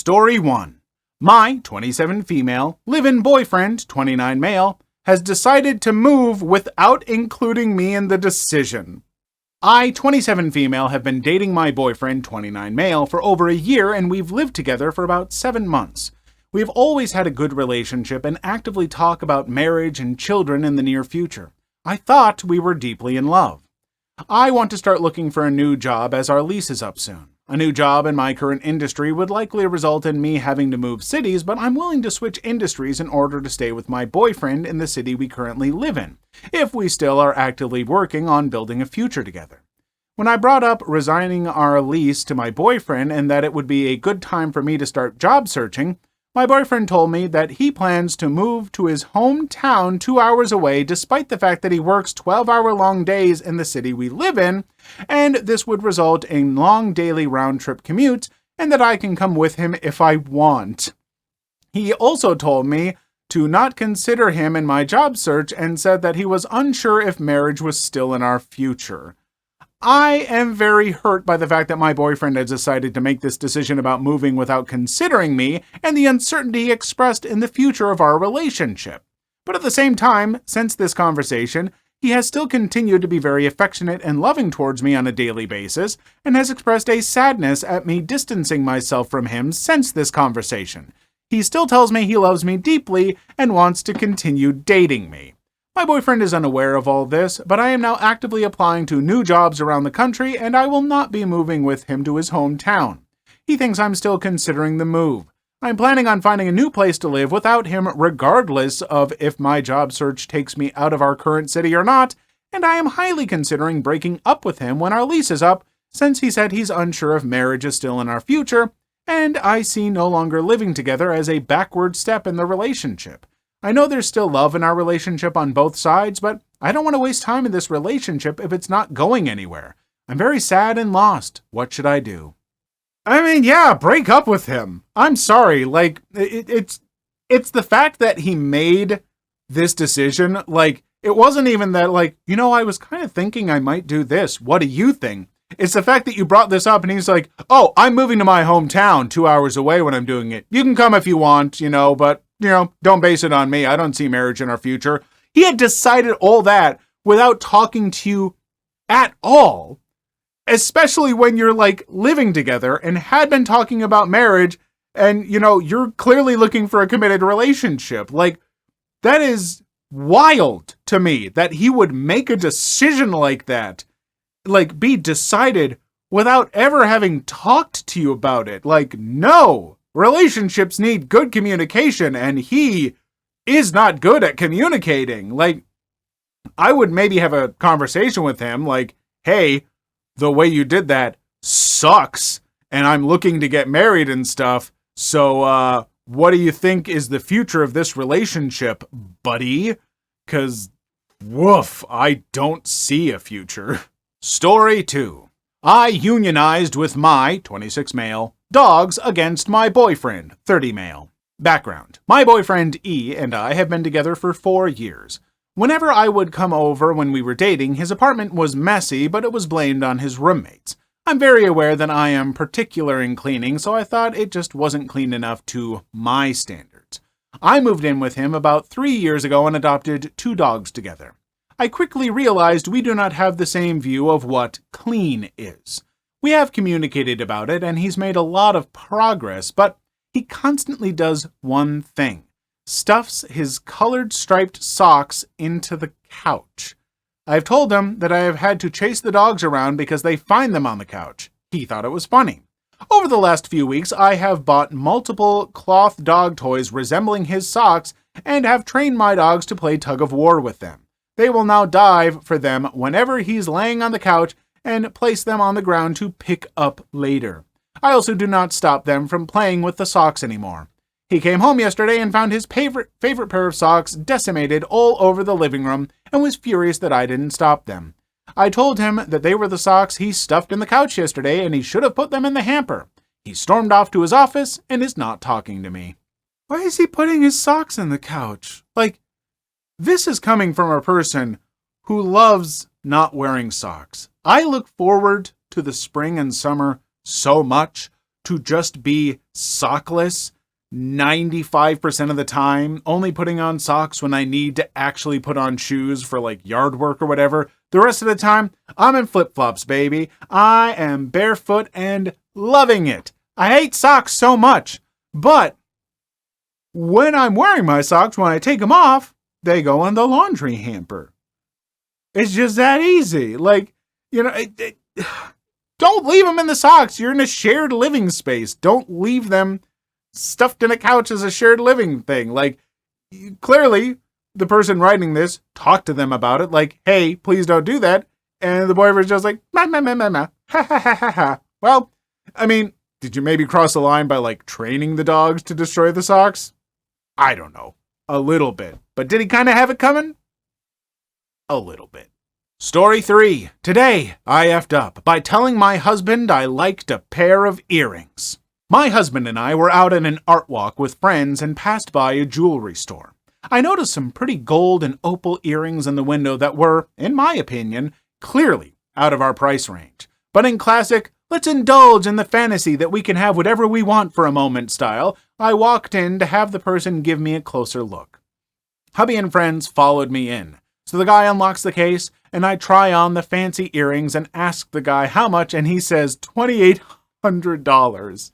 Story 1. My 27 female, live-in boyfriend, 29 male, has decided to move without including me in the decision. I, 27 female, have been dating my boyfriend, 29 male, for over a year, and we've lived together for about 7 months. We've always had a good relationship and actively talk about marriage and children in the near future. I thought we were deeply in love. I want to start looking for a new job as our lease is up soon. A new job in my current industry would likely result in me having to move cities, but I'm willing to switch industries in order to stay with my boyfriend in the city we currently live in, if we still are actively working on building a future together. When I brought up resigning our lease to my boyfriend and that it would be a good time for me to start job searching, my boyfriend told me that he plans to move to his hometown 2 hours away despite the fact that he works 12-hour-long days in the city we live in, and this would result in long daily round-trip commutes, and that I can come with him if I want. He also told me to not consider him in my job search and said that he was unsure if marriage was still in our future. I am very hurt by the fact that my boyfriend has decided to make this decision about moving without considering me and the uncertainty expressed in the future of our relationship. But at the same time, since this conversation, he has still continued to be very affectionate and loving towards me on a daily basis and has expressed a sadness at me distancing myself from him since this conversation. He still tells me he loves me deeply and wants to continue dating me. My boyfriend is unaware of all this, but I am now actively applying to new jobs around the country, and I will not be moving with him to his hometown. He thinks I'm still considering the move. I'm planning on finding a new place to live without him regardless of if my job search takes me out of our current city or not, and I am highly considering breaking up with him when our lease is up, since he said he's unsure if marriage is still in our future, and I see no longer living together as a backward step in the relationship. I know there's still love in our relationship on both sides, but I don't want to waste time in this relationship if it's not going anywhere. I'm very sad and lost. What should I do? I mean, yeah, break up with him. I'm sorry. Like, it's the fact that he made this decision. Like, it wasn't even that, like, I was kind of thinking I might do this. What do you think? It's the fact that you brought this up and he's like, oh, I'm moving to my hometown 2 hours away when I'm doing it. You can come if you want, but don't base it on me. I don't see marriage in our future. He had decided all that without talking to you at all, especially when you're like living together and had been talking about marriage and, you're clearly looking for a committed relationship. Like, that is wild to me that he would make a decision like that, like be decided without ever having talked to you about it. Like, no. Relationships need good communication, and he is not good at communicating. Like, I would maybe have a conversation with him, like, hey, the way you did that sucks, and I'm looking to get married and stuff, so, what do you think is the future of this relationship, buddy? 'Cause, woof, I don't see a future. Story 2. I unionized with my, 26 male, dogs against my boyfriend, 30 male. Background. My boyfriend E and I have been together for 4 years. Whenever I would come over when we were dating, his apartment was messy, but it was blamed on his roommates. I'm very aware that I am particular in cleaning, so I thought it just wasn't clean enough to my standards. I moved in with him about 3 years ago and adopted 2 dogs together. I quickly realized we do not have the same view of what clean is. We have communicated about it, and he's made a lot of progress, but he constantly does one thing. Stuffs his colored striped socks into the couch. I've told him that I have had to chase the dogs around because they find them on the couch. He thought it was funny. Over the last few weeks, I have bought multiple cloth dog toys resembling his socks and have trained my dogs to play tug-of-war with them. They will now dive for them whenever he's laying on the couch and place them on the ground to pick up later. I also do not stop them from playing with the socks anymore. He came home yesterday and found his favorite pair of socks decimated all over the living room and was furious that I didn't stop them. I told him that they were the socks he stuffed in the couch yesterday and he should have put them in the hamper. He stormed off to his office and is not talking to me. Why is he putting his socks in the couch? Like, this is coming from a person who loves not wearing socks. I look forward to the spring and summer so much, to just be sockless 95% of the time, only putting on socks when I need to actually put on shoes for like yard work or whatever. The rest of the time, I'm in flip-flops, baby. I am barefoot and loving it. I hate socks so much, but when I'm wearing my socks, when I take them off, they go in the laundry hamper. It's just that easy. Like, don't leave them in the socks. You're in a shared living space. Don't leave them stuffed in a couch as a shared living thing. Like, clearly, the person writing this talked to them about it. Like, hey, please don't do that. And the boyfriend's just like, ma, ma, ma, ma, ma. Ha, ha, ha, ha, ha. Well, I mean, did you maybe cross the line by, like, training the dogs to destroy the socks? I don't know. A little bit. But did he kind of have it coming? A little bit. Story 3. Today, I effed up by telling my husband I liked a pair of earrings. My husband and I were out on an art walk with friends and passed by a jewelry store. I noticed some pretty gold and opal earrings in the window that were, in my opinion, clearly out of our price range. But in classic, let's indulge in the fantasy that we can have whatever we want for a moment style, I walked in to have the person give me a closer look. Hubby and friends followed me in. So the guy unlocks the case, and I try on the fancy earrings and ask the guy how much, and he says $2,800.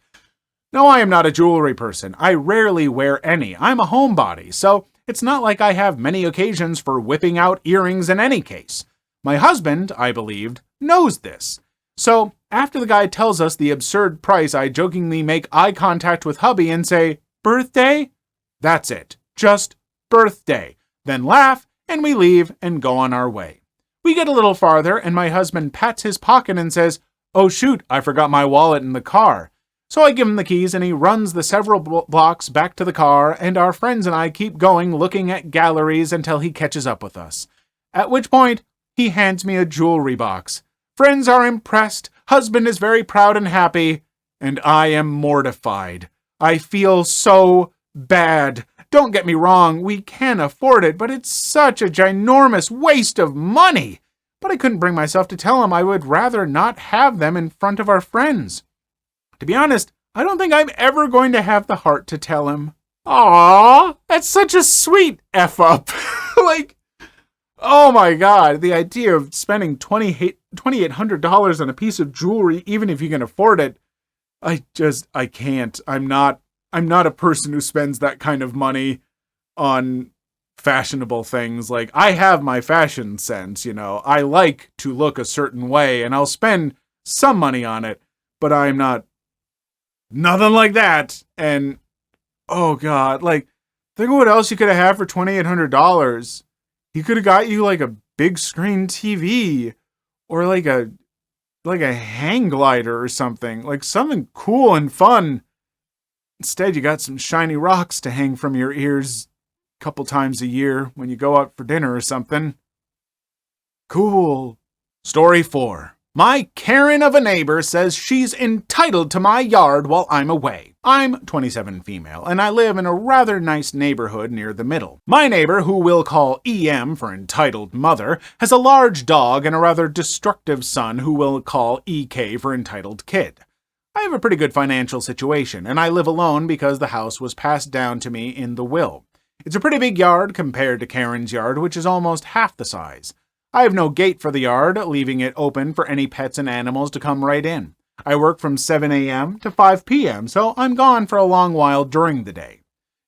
No, I am not a jewelry person. I rarely wear any. I'm a homebody, so it's not like I have many occasions for whipping out earrings in any case. My husband, I believed, knows this. So after the guy tells us the absurd price, I jokingly make eye contact with hubby and say, "Birthday?" That's it. Just birthday. Then laugh, and we leave and go on our way. We get a little farther, and my husband pats his pocket and says, "Oh shoot, I forgot my wallet in the car." So I give him the keys, and he runs the several blocks back to the car, and our friends and I keep going looking at galleries until he catches up with us. At which point, he hands me a jewelry box. Friends are impressed, husband is very proud and happy, and I am mortified. I feel so bad. Don't get me wrong, we can afford it, but it's such a ginormous waste of money. But I couldn't bring myself to tell him I would rather not have them in front of our friends. To be honest, I don't think I'm ever going to have the heart to tell him. Aww, that's such a sweet F-up. Like, oh my God, the idea of spending $2,800 on a piece of jewelry, even if you can afford it, I can't. I'm not a person who spends that kind of money on fashionable things. Like, I have my fashion sense, I like to look a certain way, and I'll spend some money on it, but I'm not nothing like that. And oh God, like, think of what else you could have had for $2,800. He could have got you like a big screen TV or like a hang glider or something, like something cool and fun. Instead, you got some shiny rocks to hang from your ears a couple times a year when you go out for dinner or something. Cool. Story 4. My Karen of a neighbor says she's entitled to my yard while I'm away. I'm 27 female, and I live in a rather nice neighborhood near the middle. My neighbor, who we'll call EM for entitled mother, has a large dog and a rather destructive son who we'll call EK for entitled kid. I have a pretty good financial situation, and I live alone because the house was passed down to me in the will. It's a pretty big yard compared to Karen's yard, which is almost half the size. I have no gate for the yard, leaving it open for any pets and animals to come right in. I work from 7 a.m. to 5 p.m., so I'm gone for a long while during the day.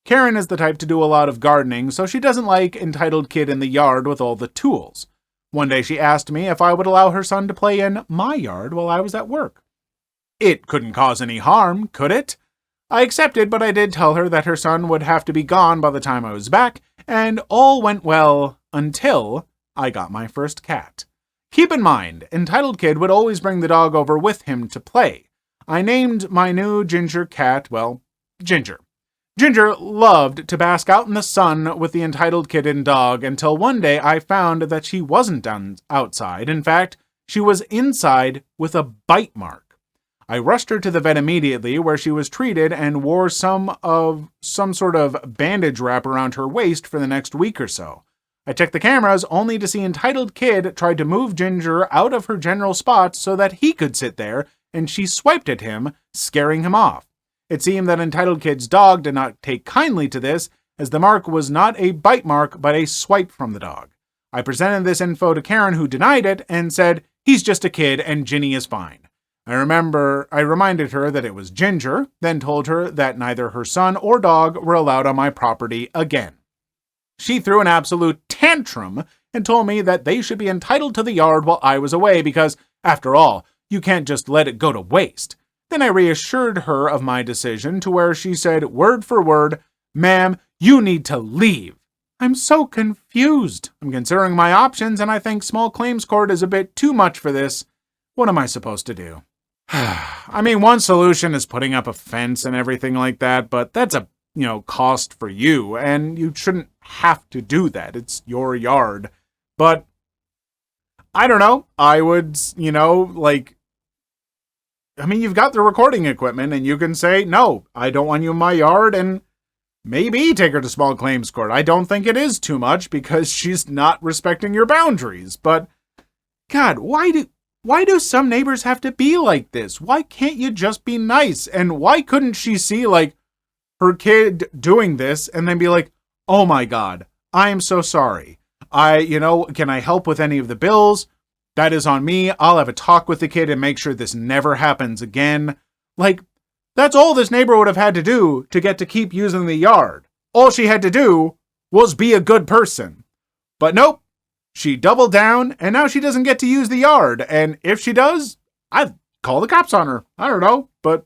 Karen is the type to do a lot of gardening, so she doesn't like entitled kid in the yard with all the tools. One day she asked me if I would allow her son to play in my yard while I was at work. It couldn't cause any harm, could it? I accepted, but I did tell her that her son would have to be gone by the time I was back, and all went well until I got my first cat. Keep in mind, entitled kid would always bring the dog over with him to play. I named my new Ginger cat, Ginger. Ginger loved to bask out in the sun with the entitled kid and dog until one day I found that she wasn't outside. In fact, she was inside with a bite mark. I rushed her to the vet immediately, where she was treated and wore some sort of bandage wrap around her waist for the next week or so. I checked the cameras only to see entitled kid try to move Ginger out of her general spot so that he could sit there and she swiped at him, scaring him off. It seemed that entitled kid's dog did not take kindly to this, as the mark was not a bite mark but a swipe from the dog. I presented this info to Karen, who denied it and said, "He's just a kid and Ginny is fine." I reminded her that it was Ginger, then told her that neither her son or dog were allowed on my property again. She threw an absolute tantrum and told me that they should be entitled to the yard while I was away because, after all, you can't just let it go to waste. Then I reassured her of my decision to where she said word for word, "Ma'am, you need to leave." I'm so confused. I'm considering my options and I think small claims court is a bit too much for this. What am I supposed to do? I mean, one solution is putting up a fence and everything like that, but that's a, cost for you, and you shouldn't have to do that. It's your yard. But I don't know. I would, you've got the recording equipment and you can say, "No, I don't want you in my yard," and maybe take her to small claims court. I don't think it is too much because she's not respecting your boundaries. But God, why do some neighbors have to be like this? Why can't you just be nice? And why couldn't she see her kid doing this and then be like, "Oh my God, I am so sorry. Can I help with any of the bills? That is on me. I'll have a talk with the kid and make sure this never happens again." That's all this neighbor would have had to do to get to keep using the yard. All she had to do was be a good person. But nope, she doubled down and now she doesn't get to use the yard. And if she does, I'd call the cops on her. I don't know, but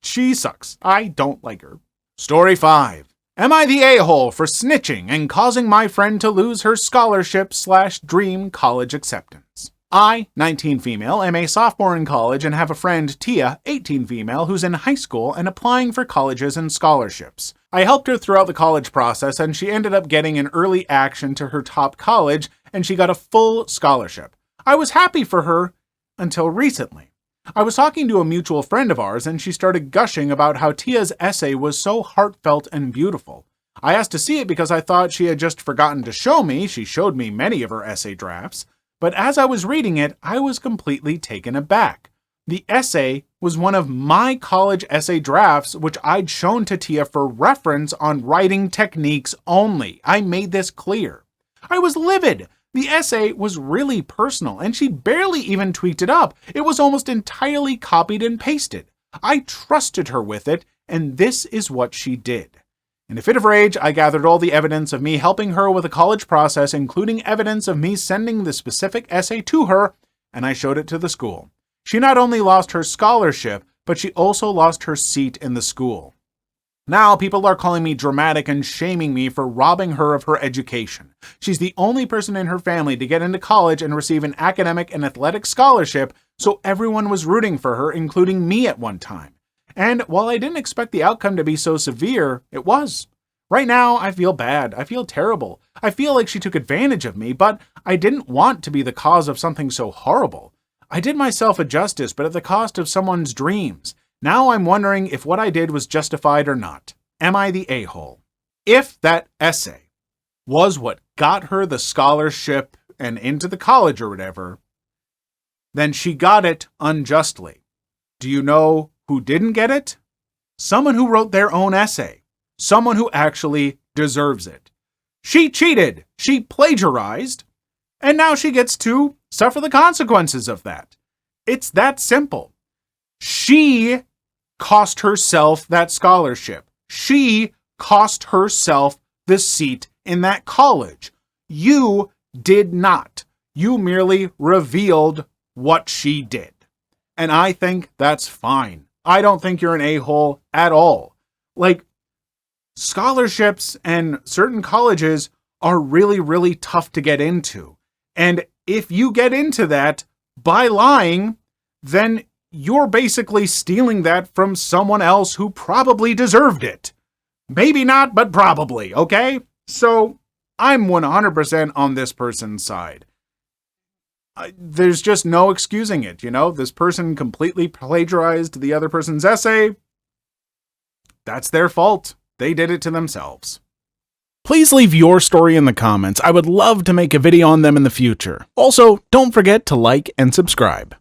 she sucks. I don't like her. Story 5. Am I the a-hole for snitching and causing my friend to lose her scholarship/dream college acceptance? I, 19 female, am a sophomore in college and have a friend, Tia, 18 female, who's in high school and applying for colleges and scholarships. I helped her throughout the college process and she ended up getting an early action to her top college and she got a full scholarship. I was happy for her until recently. I was talking to a mutual friend of ours and she started gushing about how Tia's essay was so heartfelt and beautiful. I asked to see it because I thought she had just forgotten to show me. She showed me many of her essay drafts. But as I was reading it, I was completely taken aback. The essay was one of my college essay drafts, which I'd shown to Tia for reference on writing techniques only. I made this clear. I was livid. The essay was really personal, and she barely even tweaked it up. It was almost entirely copied and pasted. I trusted her with it, and this is what she did. In a fit of rage, I gathered all the evidence of me helping her with the college process, including evidence of me sending the specific essay to her, and I showed it to the school. She not only lost her scholarship, but she also lost her seat in the school. Now people are calling me dramatic and shaming me for robbing her of her education. She's the only person in her family to get into college and receive an academic and athletic scholarship, so everyone was rooting for her, including me at one time. And while I didn't expect the outcome to be so severe, it was. Right now, I feel bad. I feel terrible. I feel like she took advantage of me, but I didn't want to be the cause of something so horrible. I did myself a justice, but at the cost of someone's dreams. Now I'm wondering if what I did was justified or not. Am I the a-hole? If that essay was what got her the scholarship and into the college or whatever, then she got it unjustly. Do you know who didn't get it? Someone who wrote their own essay. Someone who actually deserves it. She cheated. She plagiarized. And now she gets to suffer the consequences of that. It's that simple. She cost herself that scholarship. She cost herself the seat in that college. You did not. You merely revealed what she did. And I think that's fine. I don't think you're an a-hole at all. Scholarships and certain colleges are really, really tough to get into. And if you get into that by lying, then you're basically stealing that from someone else who probably deserved it. Maybe not, but probably, okay? So I'm 100% on this person's side. There's just no excusing it, This person completely plagiarized the other person's essay. That's their fault. They did it to themselves. Please leave your story in the comments. I would love to make a video on them in the future. Also, don't forget to like and subscribe.